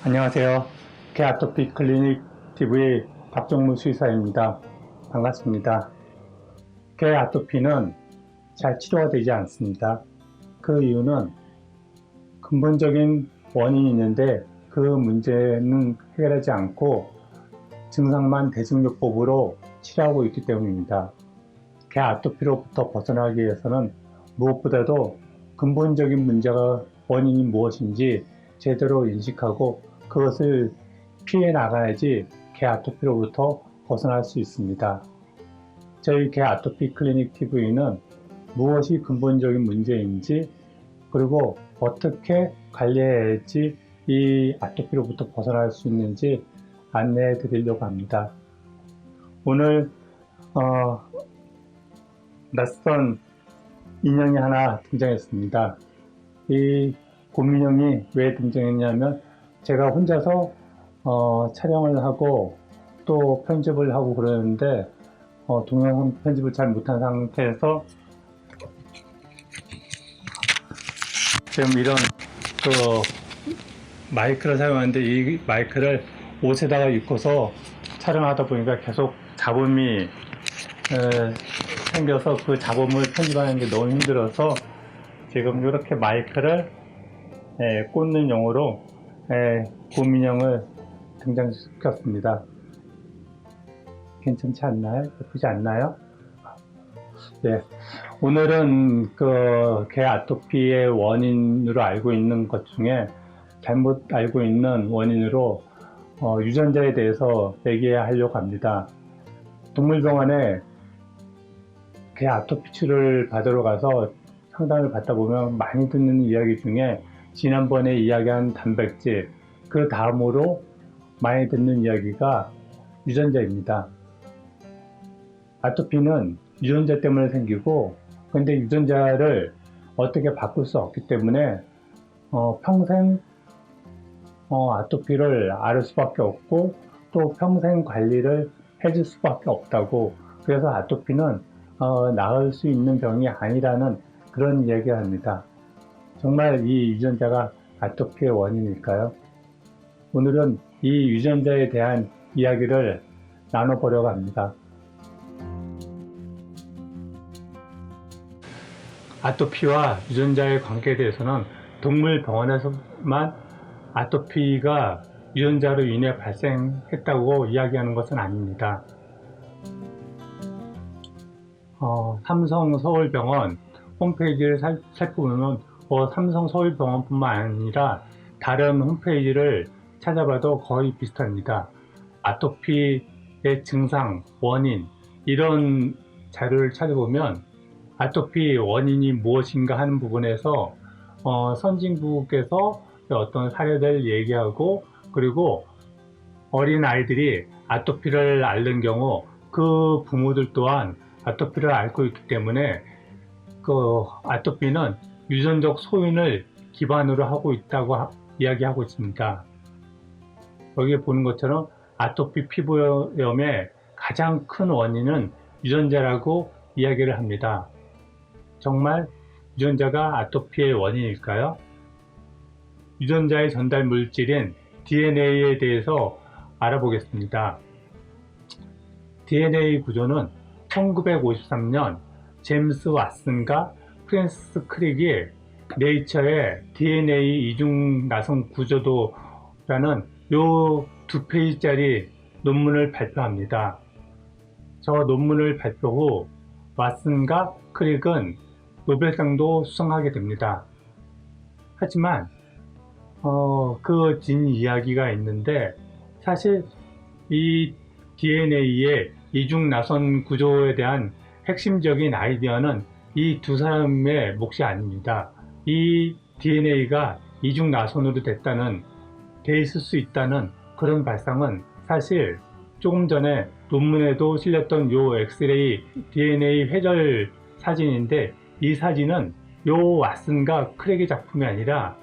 안녕하세요. 개아토피 클리닉 TV의 박정무 수의사입니다. 반갑습니다. 개아토피는 잘 치료가 되지 않습니다. 그 이유는 근본적인 원인이 있는데 그 문제는 해결하지 않고 증상만 대증요법으로 치료하고 있기 때문입니다. 개아토피로부터 벗어나기 위해서는 무엇보다도 근본적인 문제가 원인이 무엇인지 제대로 인식하고 그것을 피해 나가야지 개아토피로부터 벗어날 수 있습니다. 저희 개아토피 클리닉 TV는 무엇이 근본적인 문제인지 그리고 어떻게 관리해야지 이 아토피로부터 벗어날 수 있는지 안내해 드리려고 합니다. 오늘 낯선 인형이 하나 등장했습니다. 이 곰인형이 왜 등장했냐면 제가 혼자서 촬영을 하고 또 편집을 하고 그러는데 동영상 편집을 잘 못한 상태에서 지금 이런 마이크를 사용하는데 이 마이크를 옷에다가 입고서 촬영하다 보니까 계속 잡음이 생겨서 그 잡음을 편집하는 게 너무 힘들어서 지금 이렇게 마이크를 꽂는 용으로 곰인형을 등장시켰습니다. 괜찮지 않나요? 예쁘지 않나요? 예. 오늘은 개 아토피의 원인으로 알고 있는 것 중에 잘못 알고 있는 원인으로 유전자에 대해서 얘기하려고 합니다. 동물병원에 개 아토피 치료를 받으러 가서 상담을 받다 보면 많이 듣는 이야기 중에 지난번에 이야기한 단백질, 그 다음으로 많이 듣는 이야기가 유전자입니다. 아토피는 유전자 때문에 생기고, 근데 유전자를 어떻게 바꿀 수 없기 때문에 평생 아토피를 앓을 수밖에 없고 또 평생 관리를 해줄 수밖에 없다고. 그래서 아토피는 나을 수 있는 병이 아니라는 그런 이야기를 합니다. 정말 이 유전자가 아토피의 원인일까요? 오늘은 이 유전자에 대한 이야기를 나눠보려고 합니다. 아토피와 유전자의 관계에 대해서는 동물병원에서만 아토피가 유전자로 인해 발생했다고 이야기하는 것은 아닙니다. 삼성서울병원 홈페이지를 살펴보면 삼성서울병원뿐만 아니라 다른 홈페이지를 찾아봐도 거의 비슷합니다. 아토피의 증상, 원인 이런 자료를 찾아보면 아토피 원인이 무엇인가 하는 부분에서 선진국에서 어떤 사례를 얘기하고 그리고 어린 아이들이 아토피를 앓는 경우 그 부모들 또한 아토피를 앓고 있기 때문에 그 아토피는 유전적 소인을 기반으로 하고 있다고 이야기하고 있습니다. 여기에 보는 것처럼 아토피 피부염의 가장 큰 원인은 유전자라고 이야기를 합니다. 정말 유전자가 아토피의 원인일까요? 유전자의 전달 물질인 DNA에 대해서 알아보겠습니다. DNA 구조는 1953년 제임스 왓슨과 프랜시스 크릭이 네이처의 DNA 이중 나선 구조도라는 요 2페이지짜리 논문을 발표합니다. 저 논문을 발표 후 왓슨과 크릭은 노벨상도 수상하게 됩니다. 하지만 그 뒷 이야기가 있는데 사실 이 DNA의 이중 나선 구조에 대한 핵심적인 아이디어는 이 두 사람의 몫이 아닙니다. 이 DNA가 이중 나선으로 돼 있을 수 있다는 그런 발상은 사실 조금 전에 논문에도 실렸던 요 엑스레이 DNA 회절 사진인데 이 사진은 요 왓슨과 크랙의 작품이 아니라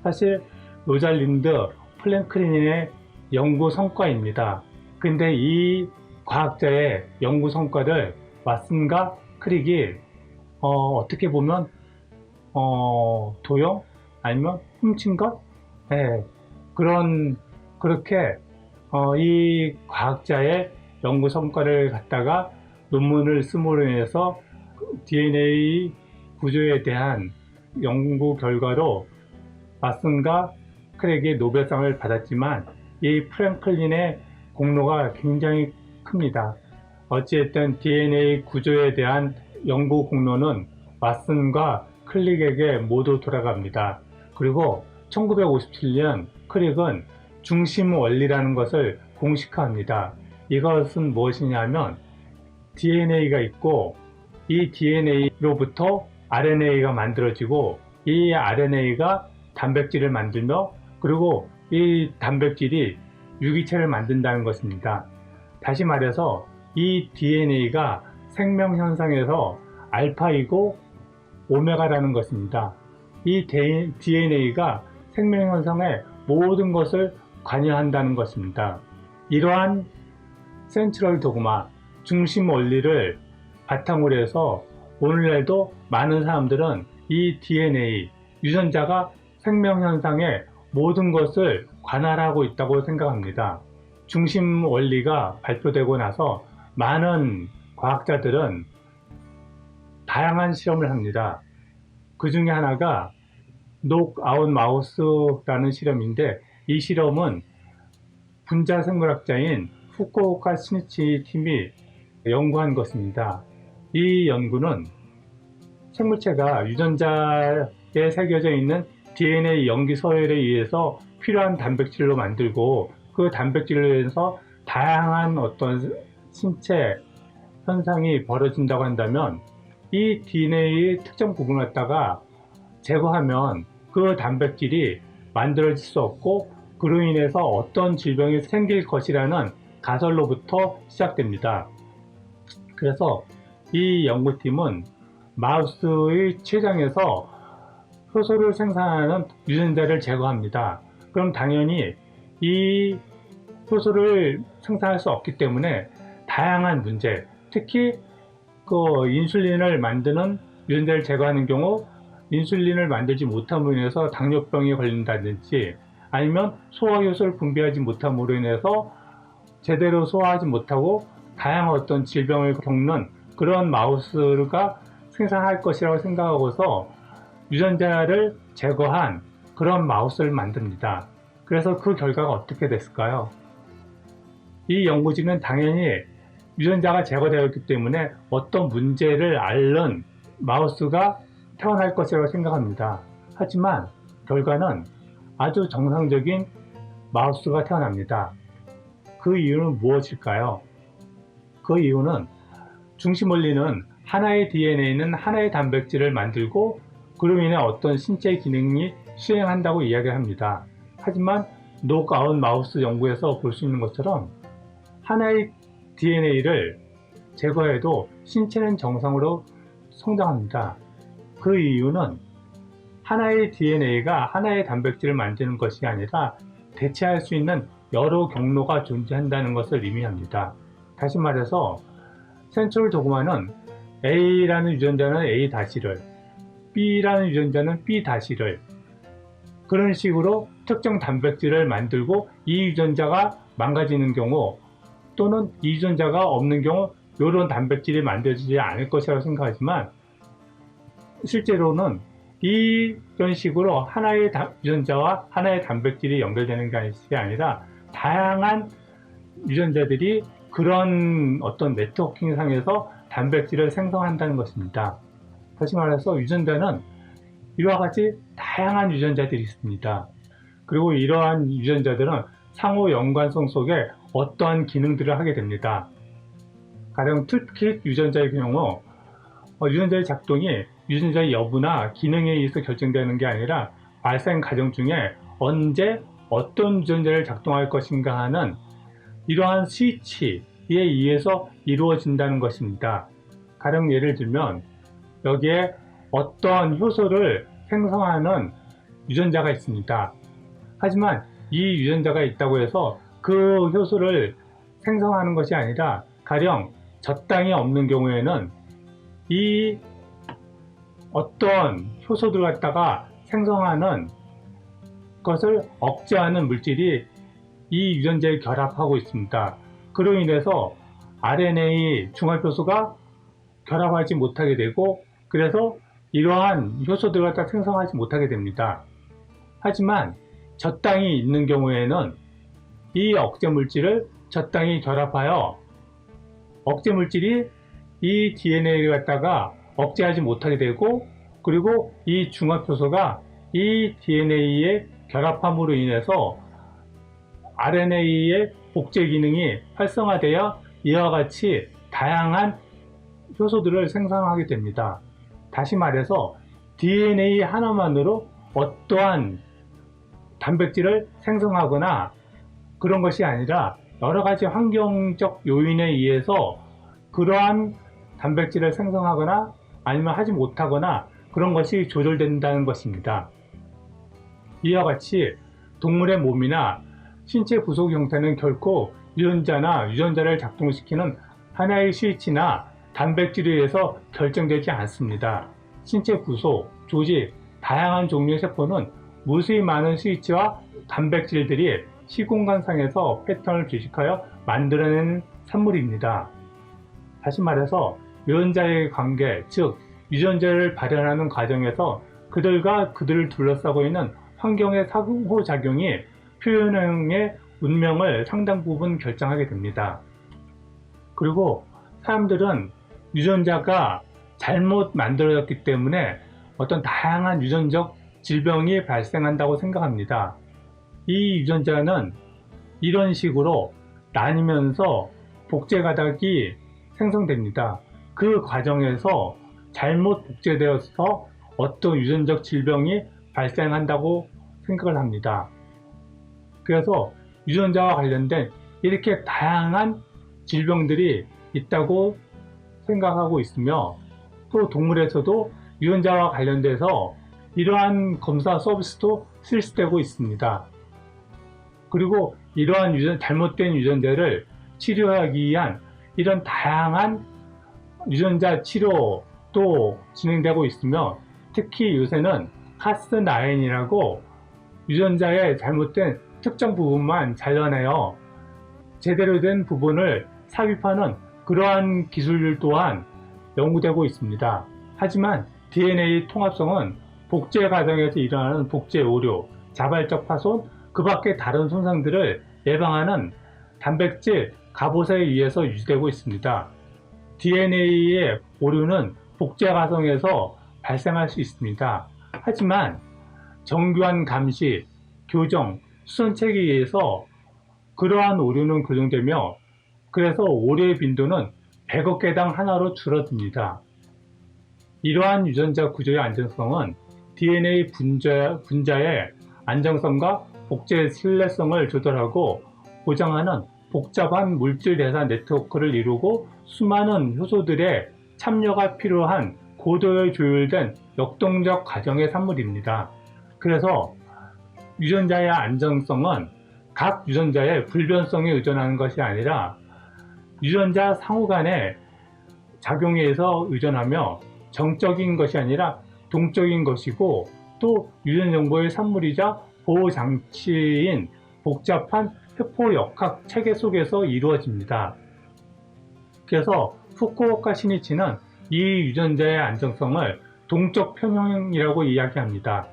사실 로잘린드 플랭크린의 연구 성과입니다. 근데 이 과학자의 연구 성과를 왓슨과 크릭이 어떻게 보면 도용 아니면 훔친 것 그런 그렇게 이 과학자의 연구 성과를 갖다가 논문을 씀으로 인해서 DNA 구조에 대한 연구 결과로 왓슨과 크랙이 노벨상을 받았지만 이 프랭클린의 공로가 굉장히 큽니다. 어찌됐든 DNA 구조에 대한 연구 공로는 왓슨과 클릭에게 모두 돌아갑니다. 그리고 1957년 클릭은 중심 원리라는 것을 공식화합니다. 이것은 무엇이냐면 DNA가 있고 이 DNA로부터 RNA가 만들어지고 이 RNA가 단백질을 만들며 그리고 이 단백질이 유기체를 만든다는 것입니다. 다시 말해서 이 DNA가 생명 현상에서 알파이고 오메가라는 것입니다. 이 DNA가 생명 현상의 모든 것을 관여한다는 것입니다. 이러한 센트럴 도그마, 중심 원리를 바탕으로 해서 오늘날도 많은 사람들은 이 DNA, 유전자가 생명 현상의 모든 것을 관할하고 있다고 생각합니다. 중심 원리가 발표되고 나서 많은 과학자들은 다양한 실험을 합니다. 그 중에 하나가 녹아웃 마우스라는 실험인데 이 실험은 분자 생물학자인 후쿠오카 시니치 팀이 연구한 것입니다. 이 연구는 생물체가 유전자에 새겨져 있는 DNA 염기 서열에 의해서 필요한 단백질로 만들고 그 단백질로 인해서 다양한 어떤 신체 현상이 벌어진다고 한다면 이 DNA의 특정 부분을 갖다가 제거하면 그 단백질이 만들어질 수 없고 그로 인해서 어떤 질병이 생길 것이라는 가설로부터 시작됩니다. 그래서 이 연구팀은 마우스의 췌장에서 효소를 생산하는 유전자를 제거합니다. 그럼 당연히 이 효소를 생산할 수 없기 때문에 다양한 문제, 특히 그 인슐린을 만드는 유전자를 제거하는 경우 인슐린을 만들지 못함으로 인해서 당뇨병에 걸린다든지 아니면 소화효소를 분비하지 못함으로 인해서 제대로 소화하지 못하고 다양한 어떤 질병을 겪는 그런 마우스가 생산할 것이라고 생각하고서 유전자를 제거한 그런 마우스를 만듭니다. 그래서 그 결과가 어떻게 됐을까요? 이 연구진은 당연히 유전자가 제거되었기 때문에 어떤 문제를 앓는 마우스가 태어날 것이라고 생각합니다. 하지만 결과는 아주 정상적인 마우스가 태어납니다. 그 이유는 무엇일까요? 그 이유는 중심 원리는 하나의 DNA는 하나의 단백질을 만들고 그로 인해 어떤 신체 기능이 수행한다고 이야기합니다. 하지만 녹아웃 마우스 연구에서 볼 수 있는 것처럼 하나의 DNA를 제거해도 신체는 정상으로 성장합니다. 그 이유는 하나의 DNA가 하나의 단백질을 만드는 것이 아니라 대체할 수 있는 여러 경로가 존재한다는 것을 의미합니다. 다시 말해서 센트럴 도그마는 A라는 유전자는 A-를, B라는 유전자는 B-를 그런 식으로 특정 단백질을 만들고 이 유전자가 망가지는 경우 또는 이 유전자가 없는 경우 이런 단백질이 만들어지지 않을 것이라고 생각하지만 실제로는 이런 식으로 하나의 유전자와 하나의 단백질이 연결되는 것이 아니라 다양한 유전자들이 그런 어떤 네트워킹 상에서 단백질을 생성한다는 것입니다. 다시 말해서 유전자는 이와 같이 다양한 유전자들이 있습니다. 그리고 이러한 유전자들은 상호 연관성 속에 어떠한 기능들을 하게 됩니다. 가령 특히 유전자의 경우 유전자의 작동이 유전자의 여부나 기능에 의해서 결정되는 게 아니라 발생 과정 중에 언제 어떤 유전자를 작동할 것인가 하는 이러한 스위치에 의해서 이루어진다는 것입니다. 가령 예를 들면 여기에 어떠한 효소를 생성하는 유전자가 있습니다. 하지만 이 유전자가 있다고 해서 그 효소를 생성하는 것이 아니라 가령 적당히 없는 경우에는 이 어떤 효소들 갖다가 생성하는 것을 억제하는 물질이 이 유전자에 결합하고 있습니다. 그로 인해서 RNA 중화효소가 결합하지 못하게 되고, 그래서 이러한 효소들을 갖다 생성하지 못하게 됩니다. 하지만 젖당이 있는 경우에는 이 억제 물질을 젖당이 결합하여 억제 물질이 이 DNA를 갖다가 억제하지 못하게 되고, 그리고 이 중화효소가 이 DNA의 결합함으로 인해서 RNA의 복제 기능이 활성화되어 이와 같이 다양한 효소들을 생성하게 됩니다. 다시 말해서 DNA 하나만으로 어떠한 단백질을 생성하거나 그런 것이 아니라 여러 가지 환경적 요인에 의해서 그러한 단백질을 생성하거나 아니면 하지 못하거나 그런 것이 조절된다는 것입니다. 이와 같이 동물의 몸이나 신체 구속 형태는 결코 유전자나 유전자를 작동시키는 하나의 스위치나 단백질에 의해서 결정되지 않습니다. 신체 구속, 조직, 다양한 종류의 세포는 무수히 많은 스위치와 단백질들이 시공간상에서 패턴을 주식하여 만들어낸 산물입니다. 다시 말해서 유전자의 관계, 즉 유전자를 발현하는 과정에서 그들과 그들을 둘러싸고 있는 환경의 상호작용이 표현형의 운명을 상당 부분 결정하게 됩니다. 그리고 사람들은 유전자가 잘못 만들어졌기 때문에 어떤 다양한 유전적 질병이 발생한다고 생각합니다. 이 유전자는 이런 식으로 나뉘면서 복제 가닥이 생성됩니다. 그 과정에서 잘못 복제되어서 어떤 유전적 질병이 발생한다고 생각을 합니다. 그래서 유전자와 관련된 이렇게 다양한 질병들이 있다고 생각하고 있으며, 또 동물에서도 유전자와 관련돼서 이러한 검사 서비스도 실시되고 있습니다. 그리고 이러한 잘못된 유전자를 치료하기 위한 이런 다양한 유전자 치료도 진행되고 있으며, 특히 요새는 카스9이라고 유전자의 잘못된 특정 부분만 잘라내어 제대로 된 부분을 삽입하는 그러한 기술 또한 연구되고 있습니다. 하지만 DNA 통합성은 복제 과정에서 일어나는 복제 오류, 자발적 파손, 그 밖의 다른 손상들을 예방하는 단백질 갑옷에 의해서 유지되고 있습니다. DNA의 오류는 복제 과정에서 발생할 수 있습니다. 하지만 정교한 감시, 교정, 수선책에 의해서 그러한 오류는 교정되며, 그래서 오류의 빈도는 100억 개당 하나로 줄어듭니다. 이러한 유전자 구조의 안정성은 DNA 분자의 안정성과 복제 신뢰성을 조절하고 보장하는 복잡한 물질 대사 네트워크를 이루고 수많은 효소들의 참여가 필요한 고도의 조율된 역동적 과정의 산물입니다. 그래서 유전자의 안정성은 각 유전자의 불변성에 의존하는 것이 아니라 유전자 상호 간의 작용에 의해서 의존하며 정적인 것이 아니라 동적인 것이고, 또 유전 정보의 산물이자 보호 장치인 복잡한 세포 역학 체계 속에서 이루어집니다. 그래서 후쿠오카 시니치는 이 유전자의 안정성을 동적 평형이라고 이야기합니다.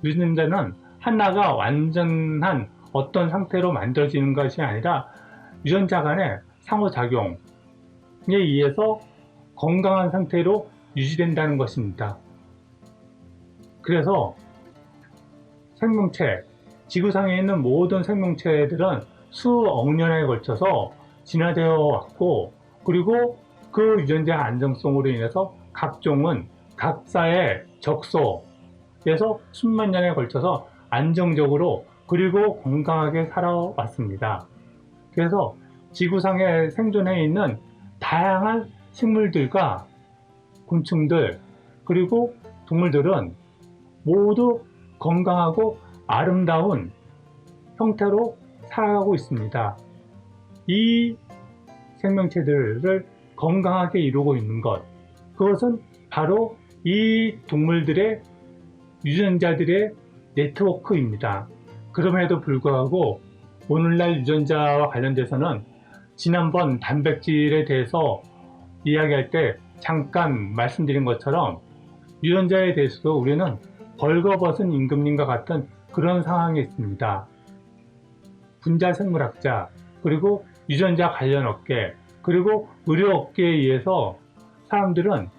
유전자는 하나가 완전한 어떤 상태로 만들어지는 것이 아니라 유전자 간의 상호작용에 의해서 건강한 상태로 유지된다는 것입니다. 그래서 생명체, 지구상에 있는 모든 생명체들은 수억 년에 걸쳐서 진화되어 왔고, 그리고 그 유전자의 안정성으로 인해서 각종은 각사의 적소에서 수만 년에 걸쳐서 안정적으로 그리고 건강하게 살아왔습니다. 그래서 지구상에 생존해 있는 다양한 식물들과 곤충들, 그리고 동물들은 모두 건강하고 아름다운 형태로 살아가고 있습니다. 이 생명체들을 건강하게 이루고 있는 것, 그것은 바로 이 동물들의 유전자들의 네트워크입니다. 그럼에도 불구하고 오늘날 유전자와 관련돼서는 지난번 단백질에 대해서 이야기할 때 잠깐 말씀드린 것처럼 유전자에 대해서도 우리는 벌거벗은 임금님과 같은 그런 상황에 있습니다. 분자생물학자, 그리고 유전자 관련 업계, 그리고 의료 업계에 의해서 사람들은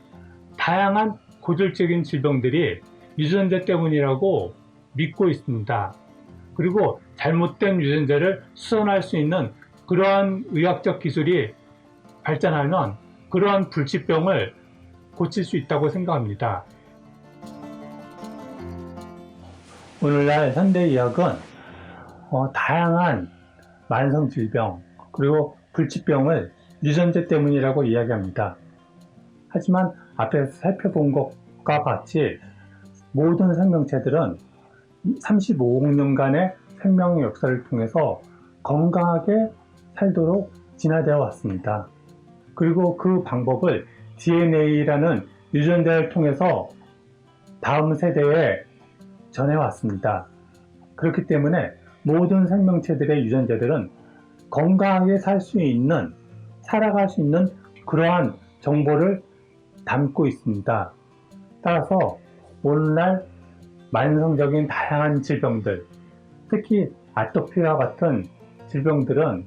다양한 고질적인 질병들이 유전자 때문이라고 믿고 있습니다. 그리고 잘못된 유전자를 수선할 수 있는 그러한 의학적 기술이 발전하면 그러한 불치병을 고칠 수 있다고 생각합니다. 오늘날 현대의학은 다양한 만성질병 그리고 불치병을 유전자 때문이라고 이야기합니다. 하지만 앞에서 살펴본 것과 같이 모든 생명체들은 35억 년간의 생명의 역사를 통해서 건강하게 살도록 진화되어 왔습니다. 그리고 그 방법을 DNA라는 유전자를 통해서 다음 세대에 전해왔습니다. 그렇기 때문에 모든 생명체들의 유전자들은 건강하게 살아갈 수 있는 그러한 정보를 담고 있습니다. 따라서 오늘날 만성적인 다양한 질병들, 특히 아토피와 같은 질병들은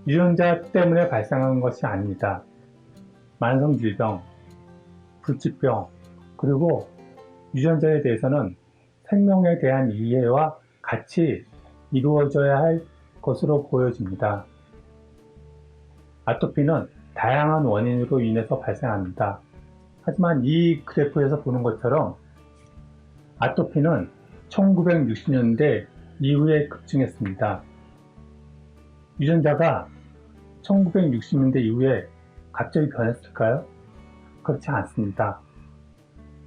유전자 때문에 발생한 것이 아닙니다. 만성질병, 불치병, 그리고 유전자에 대해서는 생명에 대한 이해와 같이 이루어져야 할 것으로 보여집니다. 아토피는 다양한 원인으로 인해서 발생합니다. 하지만 이 그래프에서 보는 것처럼 아토피는 1960년대 이후에 급증했습니다. 유전자가 1960년대 이후에 갑자기 변했을까요? 그렇지 않습니다.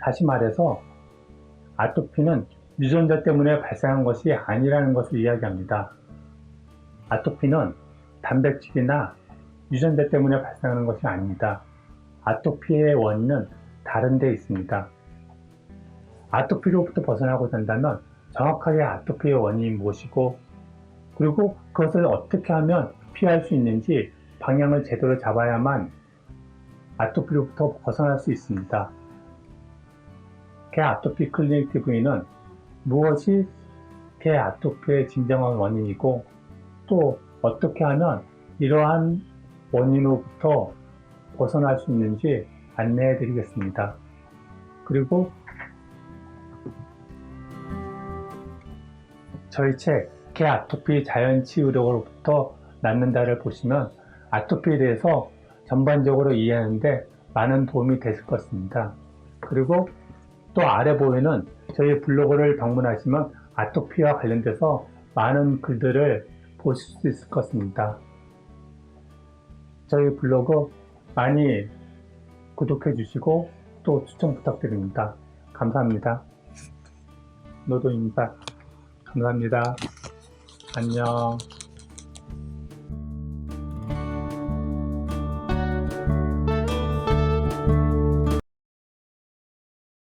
다시 말해서 아토피는 유전자 때문에 발생한 것이 아니라는 것을 이야기합니다. 아토피는 단백질이나 유전자 때문에 발생하는 것이 아닙니다. 아토피의 원인은 다른 데 있습니다. 아토피로부터 벗어나고자 한다면 정확하게 아토피의 원인이 무엇이고, 그리고 그것을 어떻게 하면 피할 수 있는지 방향을 제대로 잡아야만 아토피로부터 벗어날 수 있습니다. 개 아토피 클리닉 TV는 무엇이 개 아토피의 진정한 원인이고, 또 어떻게 하면 이러한 원인으로부터 벗어날 수 있는지 안내해 드리겠습니다. 그리고 저희 책 개 아토피 자연치유력으로부터 낫는다를 보시면 아토피에 대해서 전반적으로 이해하는데 많은 도움이 되실 것입니다. 그리고 또 아래 보이는 저희 블로그를 방문하시면 아토피와 관련돼서 많은 글들을 보실 수 있을 것입니다. 저희 블로그 많이 구독해 주시고 또 추천 부탁드립니다. 감사합니다. 노도입니다. 감사합니다. 안녕.